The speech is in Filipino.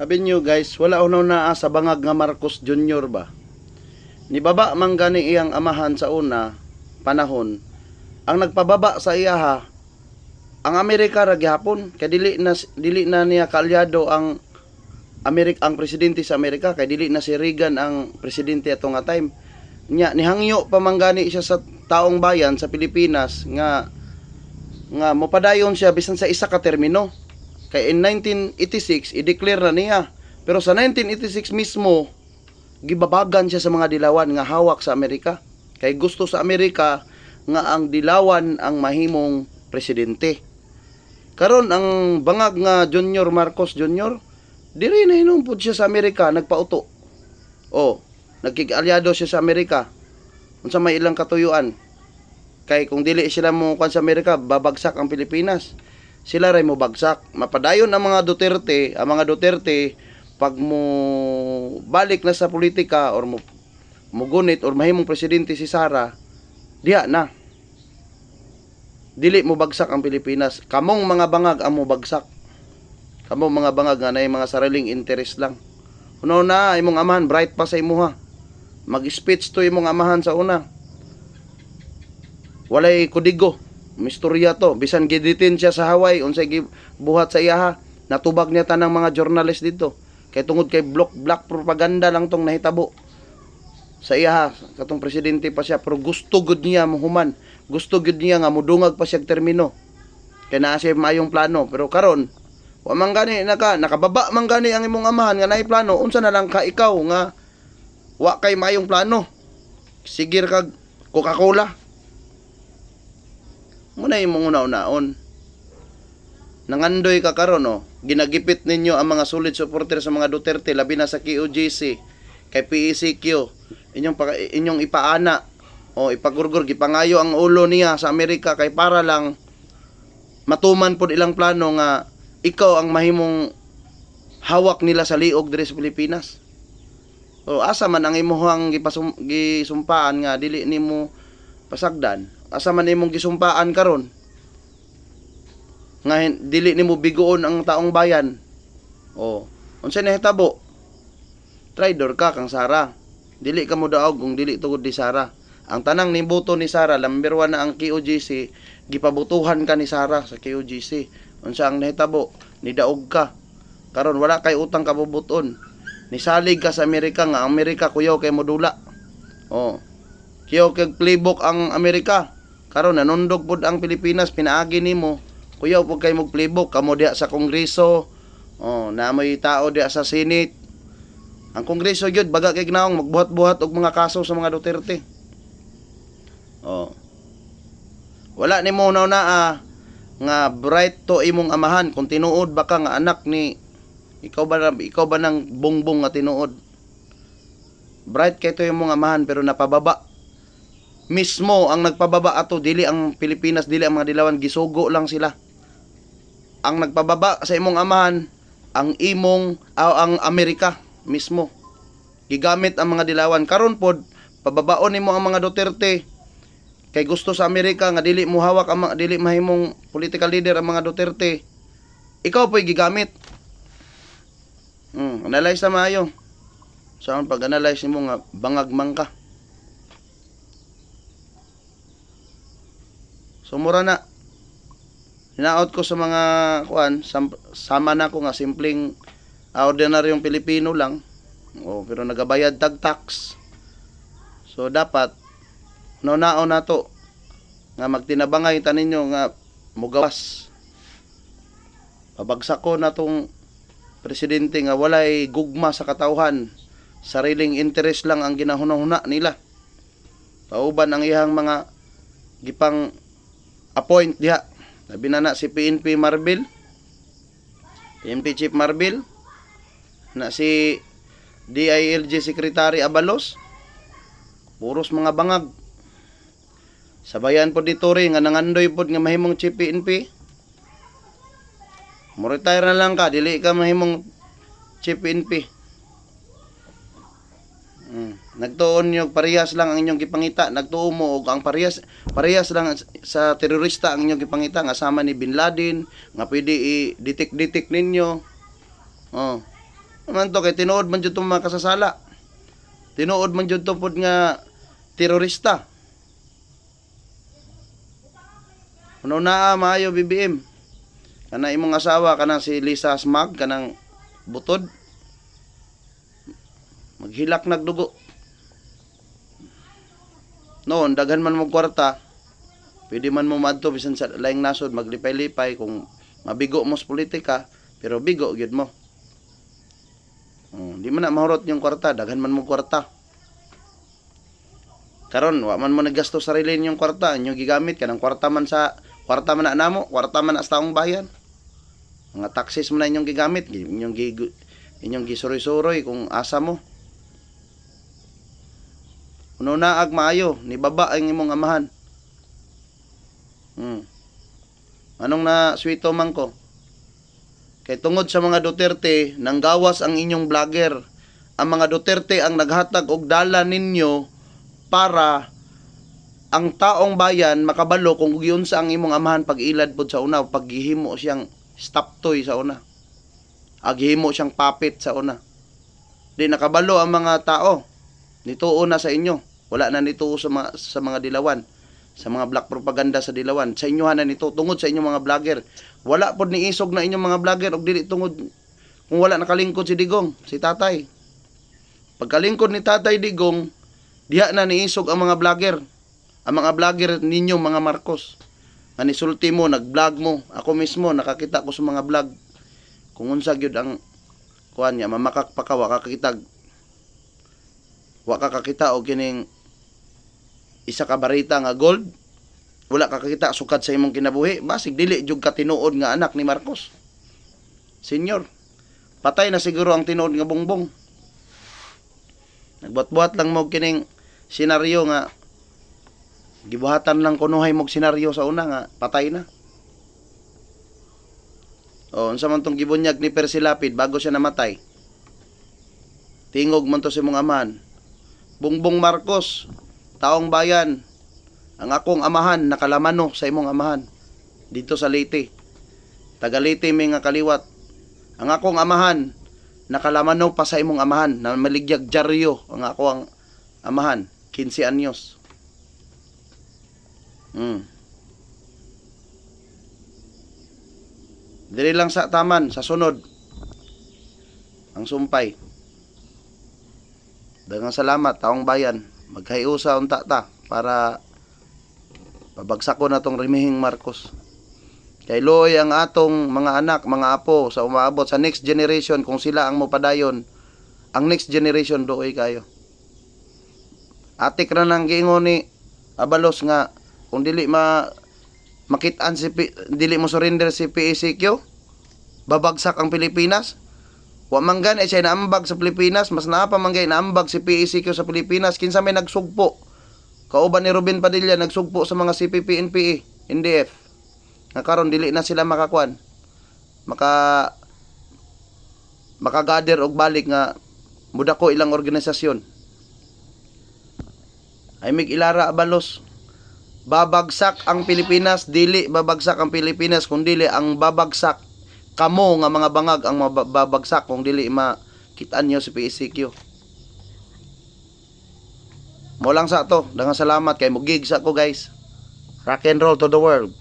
Sabi nyo guys, wala unaw na sa bangag nga Marcos Jr. ba? Nibaba man gani iyang amahan sa una panahon. Ang nagpababa sa iyaha ang Amerika ra gihapon kay dili na niya kaalyado ang ang presidente sa Amerika kay dili na si Reagan ang presidente ato nga time. Nya nihangyo pa man gani siya sa taong bayan sa Pilipinas nga mopadayon siya bisan sa isa ka termino. Kay in 1986 i-declare na niya. Pero sa 1986 mismo gibabagan siya sa mga dilawan nga hawak sa Amerika. Kay gusto sa Amerika nga ang dilawan ang mahimong presidente. Karon ang bangag nga Junior Marcos Jr. diri na hinumpod siya sa Amerika nagpauto. Nagkikaalyado siya sa Amerika. Unsa may ilang katuyuan. Kay kung dili sila mo kwan sa Amerika, babagsak ang Pilipinas. Sila ray mo bagsak. Mapadayon ang mga Duterte, pag mo balik na sa politika or mo gunit or mahimong presidente si Sara, diha na. Dili mo bagsak ang Pilipinas. Kamong mga bangag ang mo bagsak. Kamong mga bangag nga na mga sariling interest lang. Uno na, imong amahan, bright pa sa imuha. Mag-speech to imong amahan sa una. Walay kudigo. Mistorya to. Bisan giditin siya sa Hawaii, unsay buhat sa iyaha. Natubag niya tanang mga journalist dito. Kay tungod kay black propaganda lang tong nahitabo. Sa iyaha, katong presidente pa siya, pero gusto gud niya muhuman. Gusto gud niya nga mudungag pa siya termino. Kay naa siya mayong plano. Pero karon, wa man gani nakababa man gani ang imong amahan nga naay plano, unsa na lang ka ikaw nga wa kay mayong plano. Sigir kag Coca-Cola. Muna imong una-unaon. Nangandoy ka karon ginagipit ninyo ang mga solid supporter sa mga Duterte labi na sa QGC kay PECQ inyong ipaana ipagurgur gipangayo ang ulo niya sa Amerika kay para lang matuman pod ilang plano nga ikaw ang mahimong hawak nila sa liog diri sa Pilipinas. Asa man ang imuhang gisumpaan nga dili nimo pasagdan? Asa man imong gisumpaan karon nga dili nimo biguon ang taong bayan? Unsa nahitabo? Traidor ka kang Sara. Dili ka mo daog kung dili tugod ni Sara. Ang tanang niboto ni Sara, number 1 na ang QGC, gipabutuhan ka ni Sara sa QGC. Unsa ang nahitabo? Nidaog ka. Karon wala kay utang kabubuton. Nisalig ka sa Amerika nga Amerika kuyaw kay modula. Kuyaw kay playbook ang Amerika. Karon nanundog pud ang Pilipinas, pinaagi nimo. Kuyaw pud kay mo playbook kamo diha sa Kongreso. Na may tao diha sa Senate. Ang Kongreso gyud baga kay gnaong magbuhat-buhat og mga kaso sa mga Duterte. Wala nimo na nga bright to imong amahan kung tinuod baka nga anak ni ikaw ba nang bongbong nga tinuod. Bright kay to imong amahan pero napababa. Mismo ang nagpababa ato dili ang Pilipinas, dili ang mga dilawan, gisugo lang sila. Ang nagpababa sa imong amahan ang ang Amerika mismo. Gigamit ang mga dilawan karon pod pababaon nimo ang mga Duterte kay gusto sa Amerika nga dili mo hawak ang dili mahimong political leader ang mga Duterte. Ikaw po'y gigamit. Analyze na maayo. Saan pag-analyze nimo nga bangag man ka. Sumura na. Hinaot ko sa mga sama na ko nga simpleng ordinaryong Pilipino lang. Pero nagabayad tag tax. So dapat naon na to nga magtinabangay taninyo nga mugawas. Pabagsak ko na tong presidente nga walay gugma sa katawhan. Sariling interest lang ang ginahuna-huna nila. Pauban ang ihang mga gipang appoint diha. Sabi na si PNP Marbil, PNP Chief Marbil, na si DILG Secretary Abalos, puros mga bangag. Sabayan po dito rin, nga nangandoy po nga mahimong Chief PNP. Mo-retire na lang ka, dili ka mahimong Chief PNP. Nagtuon yung parehas lang ang inyong gipangita, nagtuon mo og ang parehas lang sa terorista ang inyong gipangita nga sama ni Bin Laden nga pwede i-detect ninyo. Man to kay tinuod man jud tong mga kasasala. Tinuod man jud to pod nga terorista. Ano na maayo BBM. Kana imong asawa kanang si Lisa Smag kanang butod. Maghilak nagdugo. Noon daghan man mo kwarta. Pwede man mo madto bisan sa laing nasod maglipay-lipay kung mabigo mo sa politika, pero bigo gyud mo. Di man na mahurot yung kwarta, daghan man mo kwarta. Karon wa man mo naggasto sarili ninyong kwarta, inyo gigamit kanang kwarta man na namo, kwarta man na sa taong bayan. Mga taxes mo na inyong gigamit, inyong gisuroy-suroy kung asa mo. Uno na ag maayo, ni baba ang imong amahan. Anong na swito man ko? Kay tungod sa mga Duterte, nanggawas ang inyong vlogger. Ang mga Duterte ang naghatag og dala ninyo para ang taong bayan makabalo kung giyon sa ang imong amahan pag-ilad pod sa una, paghihimo siyang stop toy sa una. Aghimo siyang puppet sa una. Di nakabalo ang mga tao. Nituo na sa inyo. Wala na nituo sa mga dilawan. Sa mga black propaganda sa dilawan. Sa inyo na nito tungod sa inyong mga vlogger. Wala pod ni isog na inyong mga vlogger og dili tungod kung wala nakalingkod si Digong, si Tatay. Pagkalingkod ni Tatay Digong, diha na niisog ang mga vlogger. Ang mga vlogger ninyo mga Marcos. Ani sulti mo, nag-vlog mo. Ako mismo nakakita ko sa mga vlog. Kung unsa gyud ang kuan niya, mamakak pa ka wa kakakita og kining isa ka barita nga gold, wala ka kakita sukad sa imong kinabuhi, basig dili jud ka tinuod nga anak ni Marcos. Senyor, patay na siguro ang tinuod nga bongbong. Nagbuhat-buhat lang mo kining senaryo nga gibuhatan lang kunuhay mo senaryo sa una nga patay na. O unsa man tong gibunyag ni Percy Lapid bago siya namatay? Tingog man to si mong amahan. Bongbong Marcos, taong bayan, ang akong amahan nakalamano sa imong amahan dito sa Leyte. Taga Leyte may nga kaliwat. Ang akong amahan nakalamano pa sa imong amahan na maligyag dyaryo ang akong amahan 15 anyos. Dili lang sa taman, sa sunod ang sumpay. Daghang salamat taong bayan. Magkaiusa unta ta para pabagsako na tong Rimihing Marcos. Kay luoy ang atong mga anak, mga apo sa umaabot sa next generation kung sila ang mopadayon. Ang next generation luoy kayo. Atik ra nang giingon ni Abalos nga kung dili makitaan dili mo surrender si PACQ, babagsak ang Pilipinas. Wa man gani siya naambag sa Pilipinas, mas naa pa man gay naambag si PACQ sa Pilipinas kinsa may nagsugpo. Kauban ni Ruben Padilla nagsugpo sa mga CPP, NPA, NDF. Nga karon dili na sila makakuan. Makagather og balik nga mudako ilang organisasyon. Ay mig Ilara Abalos. Babagsak ang Pilipinas, dili babagsak ang Pilipinas kung dili ang babagsak kamo nga mga bangag ang mababagsak kung dili makitaan nyo si PACQ. Mo lang sa to. Daghang salamat kay mugig sa ko guys. Rock and roll to the world.